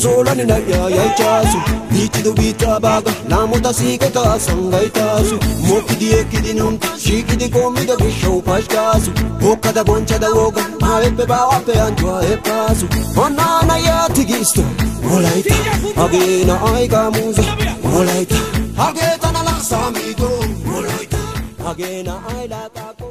Sola ni na ya chasu Niti do bita baga Namuta sigata sangai tasu Moki die kidi num Shiki di komi da bisho pashkasu Boka da boncha da woga Maepe bawa pe antua e pasu Onana ya tigisto Olaita Agena aiga muza Olaita Ageta na laksa amigo Olaita Agena ai la tako